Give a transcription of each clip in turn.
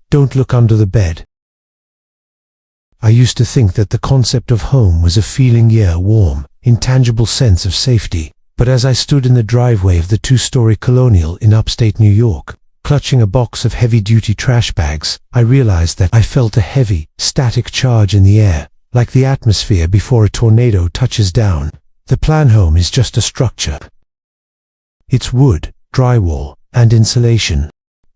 Don't look under the bed. I used to think that the concept of home was a feeling, warm, intangible sense of safety. But as I stood in the driveway of the two-story colonial in upstate New York, clutching a box of heavy-duty trash bags, I realized that I felt a heavy, static charge in the air, like the atmosphere before a tornado touches down. The plan home is just a structure. It's wood, drywall, and insulation.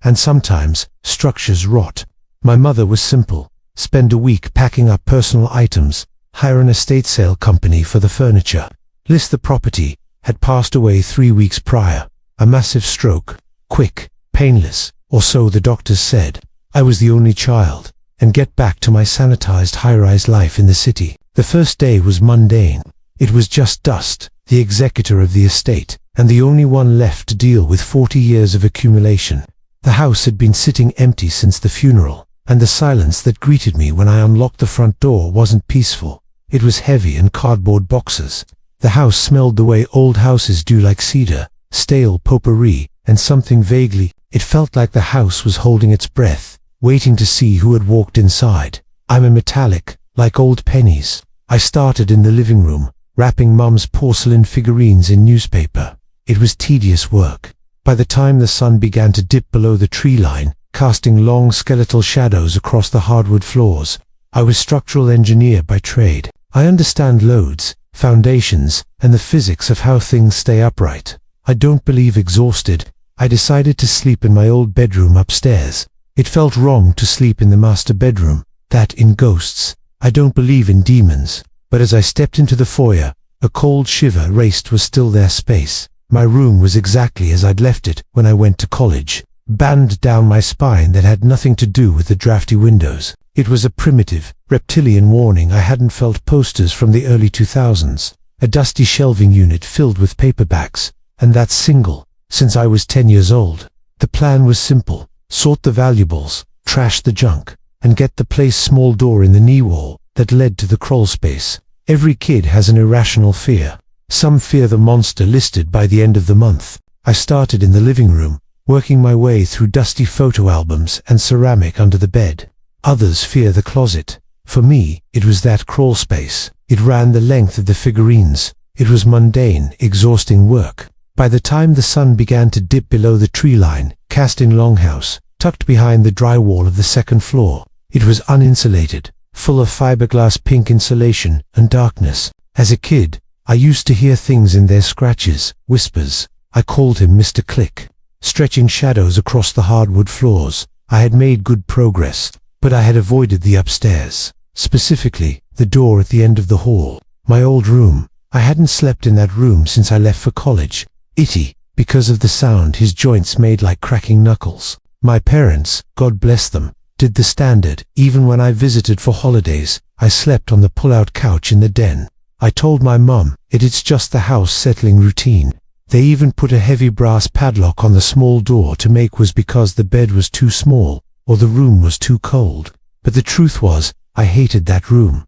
And sometimes, structures rot. My mother was simple. Spend a week packing up personal items, hire an estate sale company for the furniture, list the property, had passed away 3 weeks prior. A massive stroke, quick, painless, or so the doctors said. I was the only child, and get back to my sanitized high-rise life in the city. The first day was mundane. It was just dust, the executor of the estate, and the only one left to deal with 40 years of accumulation. The house had been sitting empty since the funeral, and the silence that greeted me when I unlocked the front door wasn't peaceful. It was heavy in cardboard boxes. The house smelled the way old houses do, like cedar, stale potpourri, and something vaguely. It felt like the house was holding its breath, waiting to see who had walked inside. I'm a metallic, like old pennies. I started in the living room, wrapping Mum's porcelain figurines in newspaper. It was tedious work. By the time the sun began to dip below the tree line, casting long skeletal shadows across the hardwood floors, I was structural engineer by trade. I understand loads, foundations, and the physics of how things stay upright. I don't believe exhausted. I decided to sleep in my old bedroom upstairs. It felt wrong to sleep in the master bedroom, that in ghosts. I don't believe in demons. But as I stepped into the foyer, a cold shiver raced. Was still there space. My room was exactly as I'd left it when I went to college, band down my spine that had nothing to do with the drafty windows. It was a primitive, reptilian warning. I hadn't felt posters from the early 2000s, a dusty shelving unit filled with paperbacks, and that single, since I was 10 years old. The plan was simple: sort the valuables, trash the junk, and get the place. Small door in the knee wall that led to the crawlspace. Every kid has an irrational fear. Some fear the monster listed by the end of the month. I started in the living room, working my way through dusty photo albums and ceramic under the bed. Others fear the closet. For me, it was that crawlspace. It ran the length of the figurines. It was mundane, exhausting work. By the time the sun began to dip below the tree line, cast in longhouse, tucked behind the drywall of the second floor, it was uninsulated, full of fiberglass pink insulation and darkness. As a kid, I used to hear things in their scratches, whispers. I called him Mr. Click. Stretching shadows across the hardwood floors. I had made good progress, but I had avoided the upstairs, specifically the door at the end of the hall. My old room. I hadn't slept in that room since I left for college. Itty, because of the sound his joints made like cracking knuckles. My parents, God bless them, did the standard. Even when I visited for holidays, I slept on the pull-out couch in the den. I told my mum, it's just the house settling routine. They even put a heavy brass padlock on the small door to make was because the bed was too small, or the room was too cold. But the truth was, I hated that room.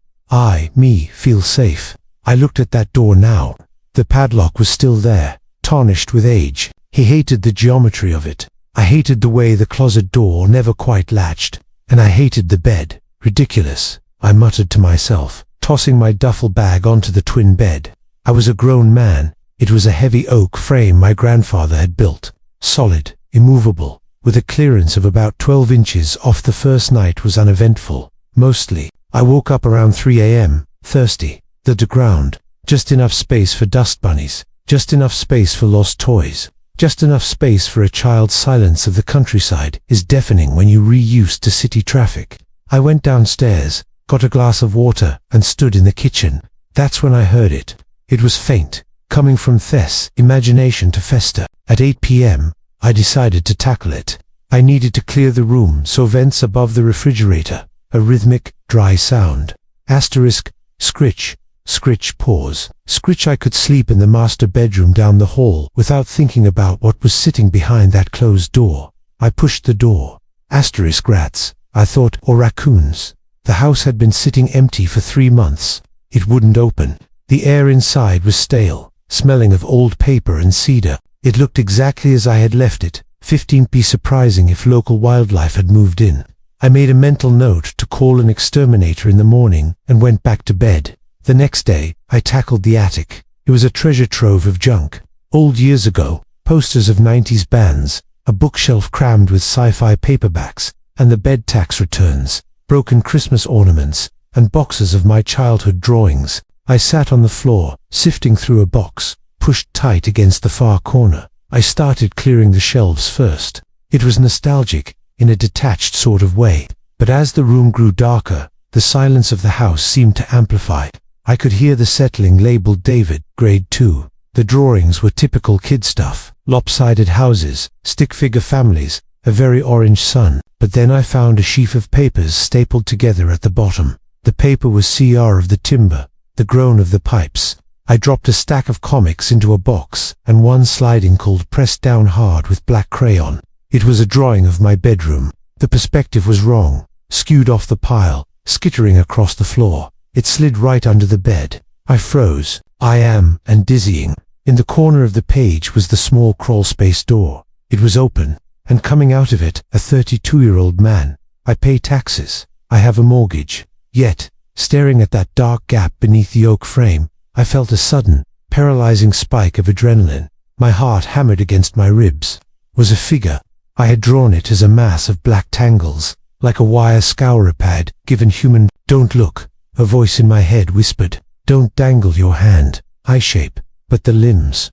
Me, feel safe. I looked at that door now. The padlock was still there, tarnished with age. He hated the geometry of it. I hated the way the closet door never quite latched. And I hated the bed. Ridiculous, I muttered to myself, tossing my duffel bag onto the twin bed. I was a grown man. It was a heavy oak frame my grandfather had built, solid, immovable, with a clearance of about 12 inches off. The first night was uneventful, mostly. I woke up around 3 a.m., thirsty. The ground, just enough space for dust bunnies, just enough space for lost toys, just enough space for a child's. Silence of the countryside is deafening when you're reused to city traffic. I went downstairs, got a glass of water, and stood in the kitchen. That's when I heard it. It was faint, coming from Thess. Imagination to fester. At 8 p.m., I decided to tackle it. I needed to clear the room, so vents above the refrigerator. A rhythmic, dry sound. Asterisk, scritch, scritch, pause. Scritch. I could sleep in the master bedroom down the hall without thinking about what was sitting behind that closed door. I pushed the door. Asterisk, rats, I thought, or raccoons. The house had been sitting empty for 3 months. It wouldn't open. The air inside was stale, smelling of old paper and cedar. It looked exactly as I had left it. 15p. Surprising if local wildlife had moved in. I made a mental note to call an exterminator in the morning and went back to bed. The next day, I tackled the attic. It was a treasure trove of junk. Old years ago, posters of 90s bands, a bookshelf crammed with sci-fi paperbacks, and the bed tax returns, broken Christmas ornaments, and boxes of my childhood drawings. I sat on the floor, sifting through a box, pushed tight against the far corner. I started clearing the shelves first. It was nostalgic, in a detached sort of way, but as the room grew darker, the silence of the house seemed to amplify. I could hear the settling labeled David, grade 2. The drawings were typical kid stuff, lopsided houses, stick-figure families, a very orange sun. But then I found a sheaf of papers stapled together at the bottom. The paper was CR of the timber, the groan of the pipes. I dropped a stack of comics into a box, and one sliding called pressed down hard with black crayon. It was a drawing of my bedroom. The perspective was wrong, skewed off the pile, skittering across the floor. It slid right under the bed. I froze. And dizzying. In the corner of the page was the small crawlspace door. It was open, and coming out of it, a 32-year-old man. I pay taxes. I have a mortgage. Yet, staring at that dark gap beneath the oak frame, I felt a sudden, paralyzing spike of adrenaline. My heart hammered against my ribs. Was a figure. I had drawn it as a mass of black tangles, like a wire scourer pad, given human. Don't look, a voice in my head whispered. Don't dangle your hand. Eye shape. But the limbs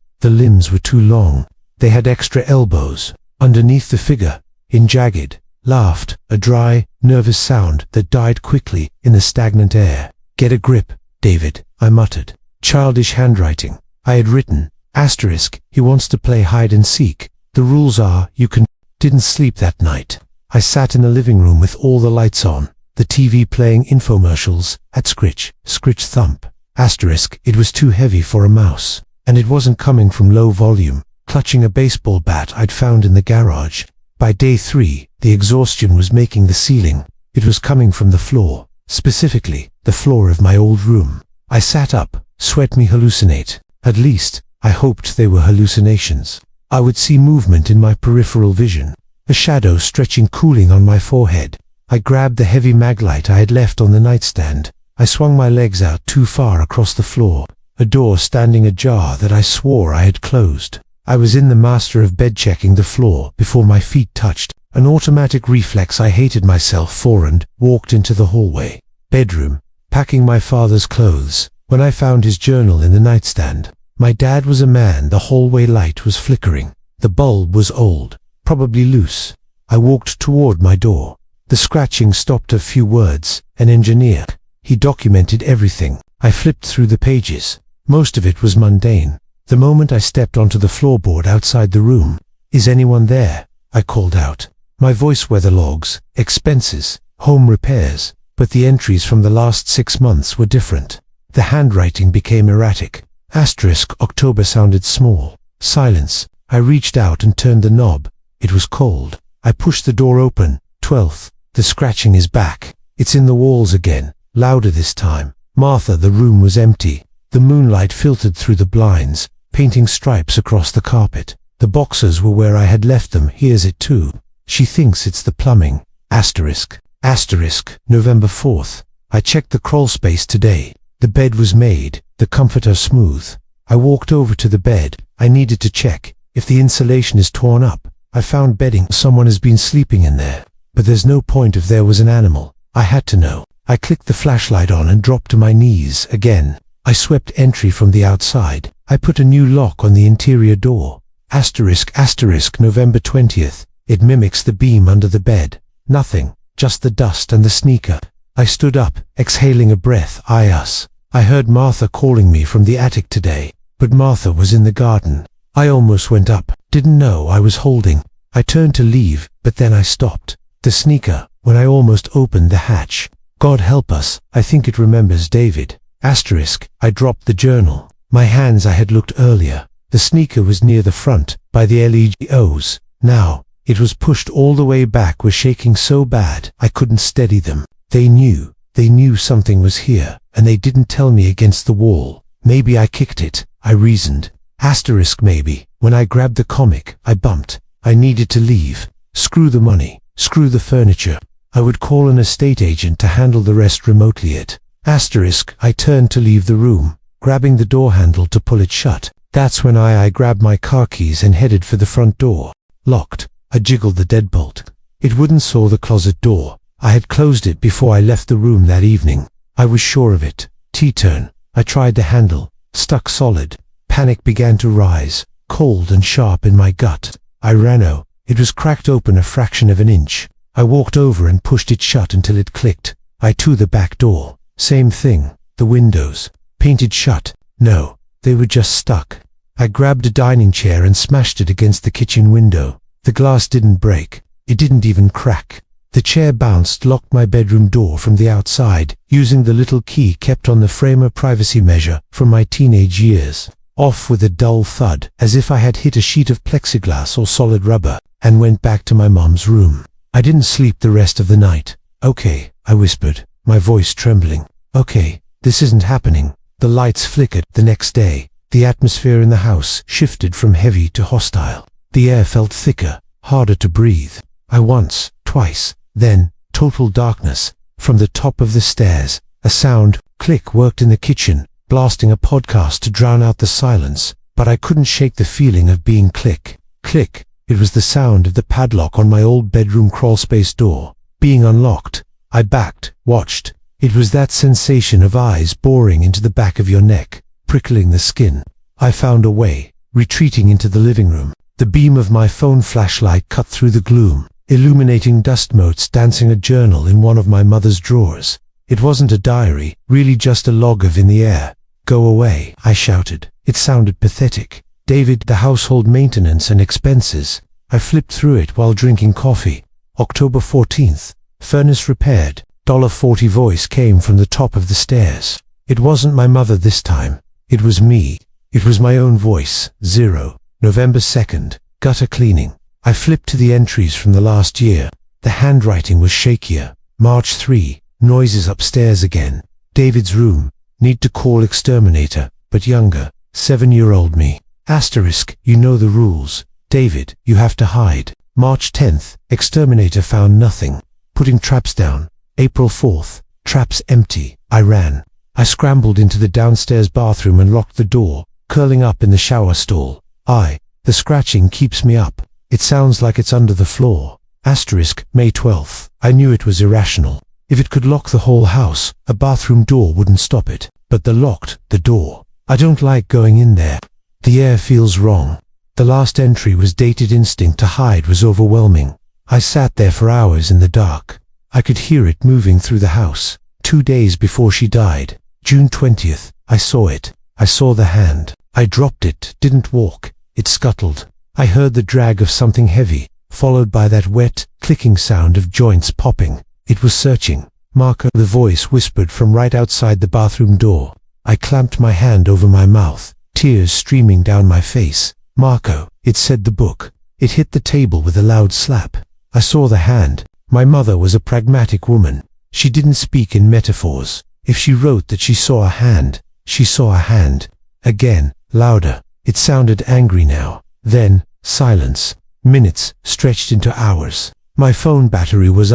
were too long. They had extra elbows. Underneath the figure, in jagged, laughed, a dry, nervous sound that died quickly in the stagnant air. Get a grip, David, I muttered. Childish handwriting. I had written, he wants to play hide and seek. The rules are, you can. Didn't sleep that night. I sat in the living room with all the lights on, the TV playing infomercials, at scritch, thump. It was too heavy for a mouse, and it wasn't coming from low volume. Clutching a baseball bat I'd found in the garage. By day 3, the exhaustion was making the ceiling. It was coming from the floor, specifically, the floor of my old room. I sat up, sweat me hallucinate. At least, I hoped they were hallucinations. I would see movement in my peripheral vision, a shadow stretching cooling on my forehead. I grabbed the heavy maglite I had left on the nightstand. I swung my legs out too far across the floor, a door standing ajar that I swore I had closed. I was in the master of bed checking the floor before my feet touched, an automatic reflex I hated myself for, and walked into the hallway. Bedroom, packing my father's clothes, when I found his journal in the nightstand. My dad was a man. The hallway light was flickering. The bulb was old, probably loose. I walked toward my door. The scratching stopped a few words. An engineer. He documented everything. I flipped through the pages. Most of it was mundane. The moment I stepped onto the floorboard outside the room. Is anyone there? I called out. My voice. Weather logs, expenses, home repairs. But the entries from the last 6 months were different. The handwriting became erratic. October sounded small. Silence. I reached out and turned the knob. It was cold. I pushed the door open. 12th. The scratching is back. It's in the walls again. Louder this time. Martha. The room was empty. The moonlight filtered through the blinds, painting stripes across the carpet. The boxes were where I had left them. Here's it too. She thinks it's the plumbing. November 4th. I checked the Crawlspace today. The bed was made, the comforter smooth. I walked over to the bed. I needed to check. If the insulation is torn up, I found bedding. Someone has been sleeping in there. But there's no point if there was an animal. I had to know. I clicked the flashlight on and dropped to my knees again. I swept entry from the outside. I put a new lock on the interior door. November 20th. It mimics the beam under the bed. Nothing, just the dust and the sneaker. I stood up, exhaling a breath. I heard Martha calling me from the attic today, but Martha was in the garden. I almost went up, didn't know I was holding. I turned to leave, but then I stopped. The sneaker, when I almost opened the hatch. God help us, I think it remembers David. I dropped the journal. My hands. I had looked earlier. The sneaker was near the front, by the LEGOs. Now, it was pushed all the way back, was shaking so bad I couldn't steady them. They knew something was here, and they didn't tell me. Against the wall. Maybe I kicked it, I reasoned. Maybe. When I grabbed the comic, I bumped. I needed to leave. Screw the money, screw the furniture. I would call an estate agent to handle the rest remotely. I turned to leave the room, grabbing the door handle to pull it shut. That's when I grabbed my car keys and headed for the front door. Locked. I jiggled the deadbolt. It wouldn't saw the closet door. I had closed it before I left the room that evening. I was sure of it. T-turn. I tried the handle. Stuck solid. Panic began to rise, cold and sharp in my gut. I ran out. It was cracked open a fraction of an inch. I walked over and pushed it shut until it clicked. I to the back door. Same thing. The windows. Painted shut. No, they were just stuck. I grabbed a dining chair and smashed it against the kitchen window. The glass didn't break. It didn't even crack. The chair bounced, locked my bedroom door from the outside, using the little key kept on the frame, a privacy measure from my teenage years. Off with a dull thud, as if I had hit a sheet of plexiglass or solid rubber, and went back to my mom's room. I didn't sleep the rest of the night. Okay, I whispered, my voice trembling. Okay, this isn't happening. The lights flickered. The next day, the atmosphere in the house shifted from heavy to hostile. The air felt thicker, harder to breathe. Once, twice, then, total darkness. From the top of the stairs, a sound, click, worked in the kitchen, blasting a podcast to drown out the silence, but I couldn't shake the feeling of being click. Click. It was the sound of the padlock on my old bedroom crawlspace door being unlocked. I backed, watched. It was that sensation of eyes boring into the back of your neck, prickling the skin. I found a way, retreating into the living room. The beam of my phone flashlight cut through the gloom, illuminating dust motes dancing. A journal in one of my mother's drawers. It wasn't a diary, really just a log of in the air. Go away, I shouted. It sounded pathetic. David, the household maintenance and expenses. I flipped through it while drinking coffee. October 14th. Furnace repaired. $40 voice came from the top of the stairs. It wasn't my mother this time. It was me. It was my own voice. 0. November 2nd. Gutter cleaning. I flipped to the entries from the last year. The handwriting was shakier. March 3. Noises upstairs again. David's room. Need to call exterminator, but younger. 7-year-old me. Asterisk, you know the rules. David, you have to hide. March 10th. Exterminator found nothing. Putting traps down. April 4th. Traps empty. I ran. I scrambled into the downstairs bathroom and locked the door, curling up in the shower stall. The scratching keeps me up. It sounds like it's under the floor. Asterisk, May 12th. I knew it was irrational. If it could lock the whole house, a bathroom door wouldn't stop it. But the door. I don't like going in there. The air feels wrong. The last entry was dated. Instinct to hide was overwhelming. I sat there for hours in the dark. I could hear it moving through the house. 2 days before she died, June 20th, I saw it. I saw the hand. I dropped it, didn't walk. It scuttled. I heard the drag of something heavy, followed by that wet, clicking sound of joints popping. It was searching. Marco, the voice whispered from right outside the bathroom door. I clamped my hand over my mouth, tears streaming down my face. Marco, it said. The book. It hit the table with a loud slap. I saw the hand. My mother was a pragmatic woman. She didn't speak in metaphors. If she wrote that she saw a hand, she saw a hand. Again, louder. It sounded angry now. Then, silence. Minutes stretched into hours. My phone battery was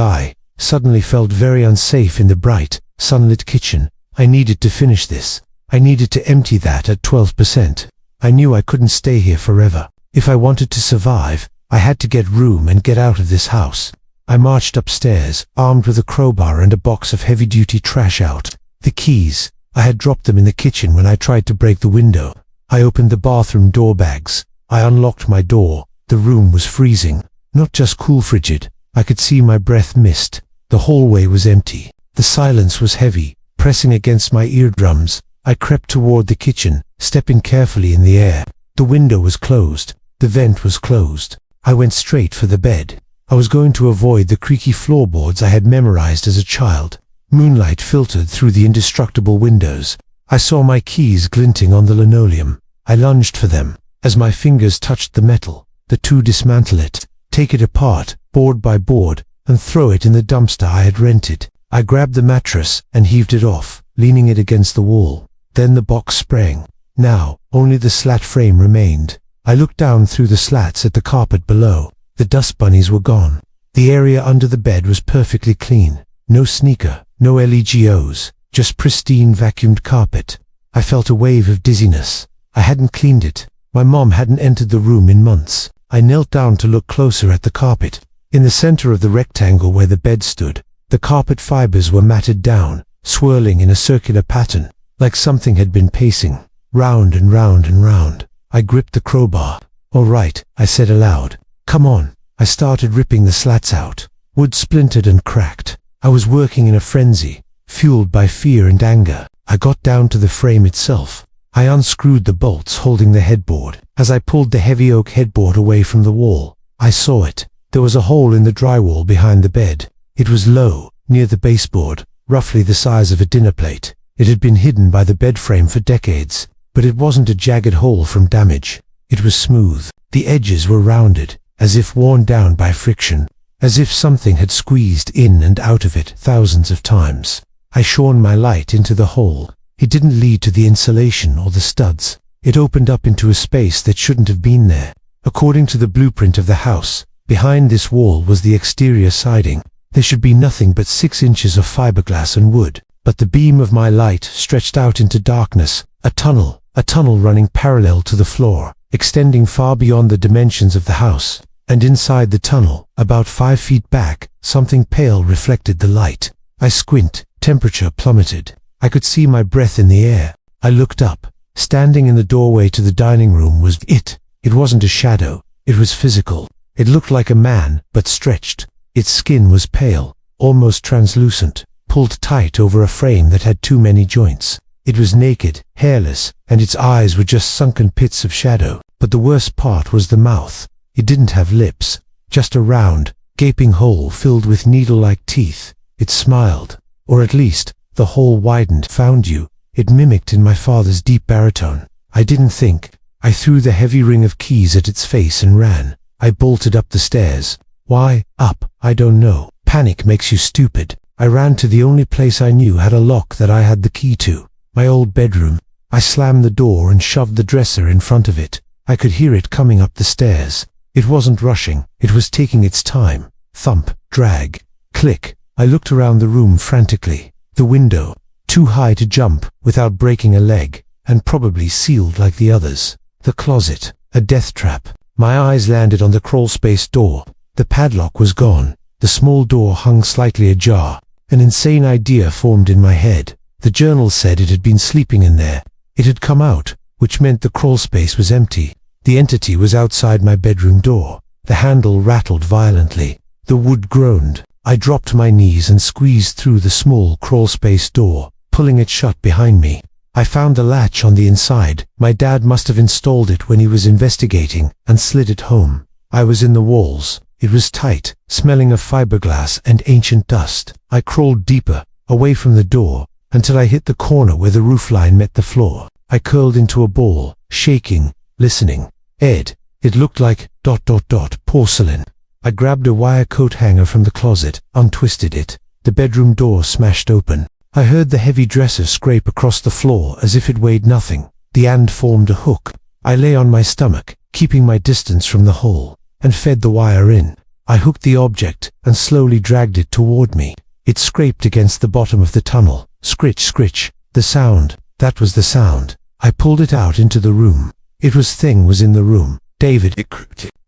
suddenly felt very unsafe in the bright, sunlit kitchen. I needed to finish this. I needed to empty that at 12%. I knew I couldn't stay here forever. If I wanted to survive, I had to get room and get out of this house. I marched upstairs, armed with a crowbar and a box of heavy-duty trash out. The keys. I had dropped them in the kitchen when I tried to break the window. I opened the bathroom door bags. I unlocked my door. The room was freezing. Not just cool, frigid. I could see my breath mist. The hallway was empty. The silence was heavy, pressing against my eardrums. I crept toward the kitchen, stepping carefully in the air. The window was closed. The vent was closed. I went straight for the bed. I was going to avoid the creaky floorboards I had memorized as a child. Moonlight filtered through the indestructible windows. I saw my keys glinting on the linoleum. I lunged for them. As my fingers touched the metal, the to dismantle it, take it apart, board by board, and throw it in the dumpster I had rented. I grabbed the mattress and heaved it off, leaning it against the wall. Then the box sprang. Now, only the slat frame remained. I looked down through the slats at the carpet below. The dust bunnies were gone. The area under the bed was perfectly clean. No sneaker, no legos, just pristine vacuumed carpet. I felt a wave of dizziness. I hadn't cleaned it. My mom hadn't entered the room in months. I knelt down to look closer at the carpet. In the center of the rectangle where the bed stood, the carpet fibers were matted down, swirling in a circular pattern, like something had been pacing, round and round and round. I gripped the crowbar. "All right," I said aloud. "Come on." I started ripping the slats out. Wood splintered and cracked. I was working in a frenzy, fueled by fear and anger. I got down to the frame itself. I unscrewed the bolts holding the headboard. As I pulled the heavy oak headboard away from the wall, I saw it. There was a hole in the drywall behind the bed. It was low, near the baseboard, roughly the size of a dinner plate. It had been hidden by the bed frame for decades, but it wasn't a jagged hole from damage. It was smooth. The edges were rounded, as if worn down by friction, as if something had squeezed in and out of it thousands of times. I shone my light into the hole. It didn't lead to the insulation or the studs. It opened up into a space that shouldn't have been there. According to the blueprint of the house, behind this wall was the exterior siding. There should be nothing but 6 inches of fiberglass and wood. But the beam of my light stretched out into darkness, a tunnel running parallel to the floor, extending far beyond the dimensions of the house. And inside the tunnel, about 5 feet back, something pale reflected the light. I squint. Temperature plummeted. I could see my breath in the air. I looked up. Standing in the doorway to the dining room was it. It wasn't a shadow. It was physical. It looked like a man, but stretched. Its skin was pale, almost translucent, pulled tight over a frame that had too many joints. It was naked, hairless, and its eyes were just sunken pits of shadow. But the worst part was the mouth. It didn't have lips, just a round, gaping hole filled with needle-like teeth. It smiled, or at least, the hole widened. "Found you," it mimicked in my father's deep baritone. I didn't think. I threw the heavy ring of keys at its face and ran. I bolted up the stairs. Why up? I don't know. Panic makes you stupid. I ran to the only place I knew had a lock that I had the key to. My old bedroom. I slammed the door and shoved the dresser in front of it. I could hear it coming up the stairs. It wasn't rushing. It was taking its time. Thump, drag, click. I looked around the room frantically. The window, too high to jump without breaking a leg, and probably sealed like the others. The closet, a death trap. My eyes landed on the crawlspace door. The padlock was gone. The small door hung slightly ajar. An insane idea formed in my head. The journal said it had been sleeping in there. It had come out, which meant the crawlspace was empty. The entity was outside my bedroom door. The handle rattled violently. The wood groaned. I dropped my knees and squeezed through the small crawlspace door, pulling it shut behind me. I found the latch on the inside. My dad must have installed it when he was investigating, and slid it home. I was in the walls. It was tight, smelling of fiberglass and ancient dust. I crawled deeper, away from the door, until I hit the corner where the roofline met the floor. I curled into a ball, shaking, listening. Ed. It looked like ... porcelain. I grabbed a wire coat hanger from the closet, untwisted it. The bedroom door smashed open. I heard the heavy dresser scrape across the floor as if it weighed nothing. The end formed a hook. I lay on my stomach, keeping my distance from the hole, and fed the wire in. I hooked the object and slowly dragged it toward me. It scraped against the bottom of the tunnel. Scritch, scritch. The sound. That was the sound. I pulled it out into the room. Thing was in the room. "David,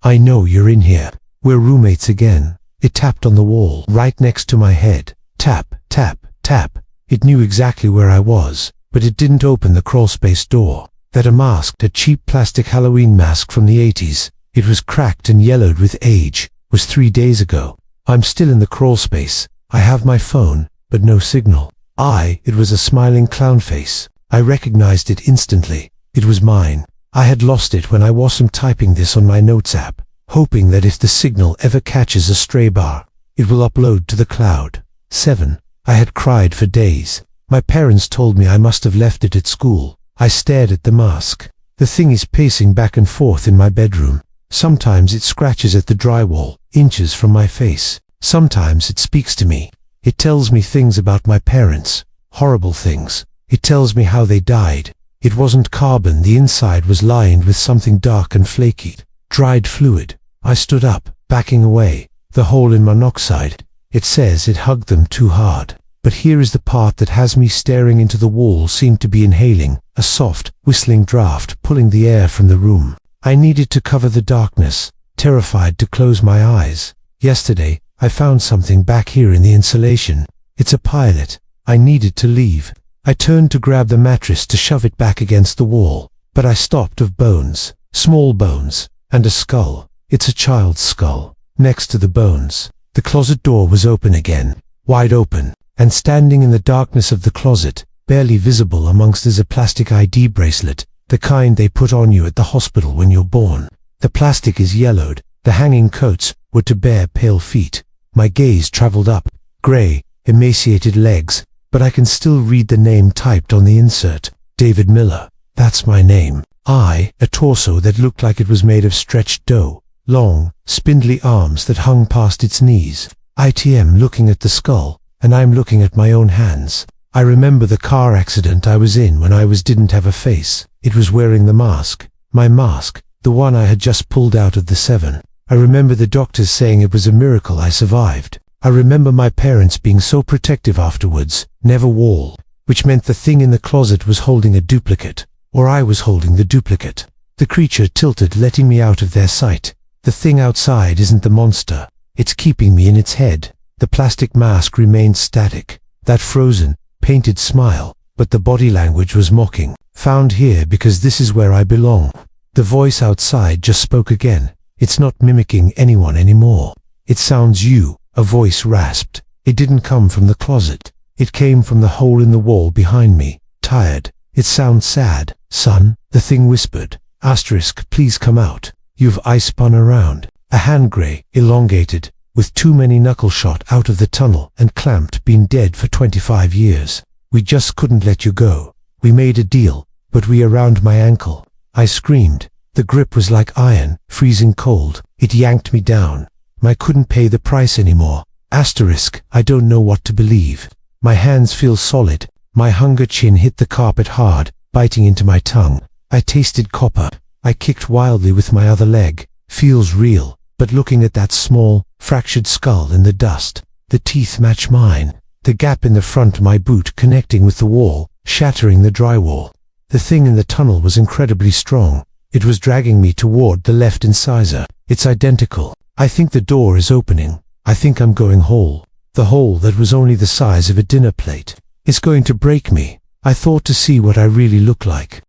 I know you're in here. We're roommates again." It tapped on the wall, right next to my head. Tap, tap, tap. It knew exactly where I was, but it didn't open the crawlspace door. That a mask, a cheap plastic Halloween mask from the 80s. It was cracked and yellowed with age. Was 3 days ago. I'm still in the crawlspace. I have my phone, but no signal. It was a smiling clown face. I recognized it instantly. It was mine. I had lost it when I wasn't typing this on my notes app, hoping that if the signal ever catches a stray bar, it will upload to the cloud. 7. I had cried for days. My parents told me I must have left it at school. I stared at the mask. The thing is pacing back and forth in my bedroom. Sometimes it scratches at the drywall, inches from my face. Sometimes it speaks to me. It tells me things about my parents. Horrible things. It tells me how they died. It wasn't carbon. The inside was lined with something dark and flaky. Dried fluid. I stood up, backing away. The hole in monoxide. It says it hugged them too hard. But here is the part that has me staring into the wall, seemed to be inhaling, a soft, whistling draft pulling the air from the room. I needed to cover the darkness, terrified to close my eyes. Yesterday, I found something back here in the insulation. It's a pilot. I needed to leave. I turned to grab the mattress to shove it back against the wall, but I stopped of bones, small bones, and a skull. It's a child's skull. Next to the bones, the closet door was open again, wide open, and standing in the darkness of the closet, barely visible amongst, is a plastic ID bracelet, the kind they put on you at the hospital when you're born. The plastic is yellowed. The hanging coats were to bare pale feet. My gaze traveled up, grey, emaciated legs, but I can still read the name typed on the insert. David Miller. That's my name. A torso that looked like it was made of stretched dough. Long, spindly arms that hung past its knees. ITM looking at the skull, and I'm looking at my own hands. I remember the car accident I was in when I didn't have a face. It was wearing the mask. My mask, the one I had just pulled out of the 7. I remember the doctors saying it was a miracle I survived. I remember my parents being so protective afterwards, never wall, which meant the thing in the closet was holding a duplicate, or I was holding the duplicate. The creature tilted, letting me out of their sight. The thing outside isn't the monster. It's keeping me in its head. The plastic mask remained static. That frozen, painted smile, but the body language was mocking. Found here because this is where I belong. The voice outside just spoke again. It's not mimicking anyone anymore. It sounds you, a voice rasped. It didn't come from the closet. It came from the hole in the wall behind me. Tired. It sounds sad. Son, the thing whispered. Asterisk, please come out. You've spun around. A hand grey, elongated, with too many knuckle shot out of the tunnel and clamped, been dead for 25 years. We just couldn't let you go. We made a deal, but we around my ankle. I screamed. The grip was like iron, freezing cold. It yanked me down. I couldn't pay the price anymore. Asterisk, I don't know what to believe. My hands feel solid. My hunger chin hit the carpet hard, biting into my tongue. I tasted copper. I kicked wildly with my other leg. Feels real, but looking at that small, fractured skull in the dust, the teeth match mine. The gap in the front of my boot connecting with the wall, shattering the drywall. The thing in the tunnel was incredibly strong. It was dragging me toward the left incisor. It's identical. I think the door is opening. I think I'm going whole. The hole that was only the size of a dinner plate. It's going to break me. I thought to see what I really look like.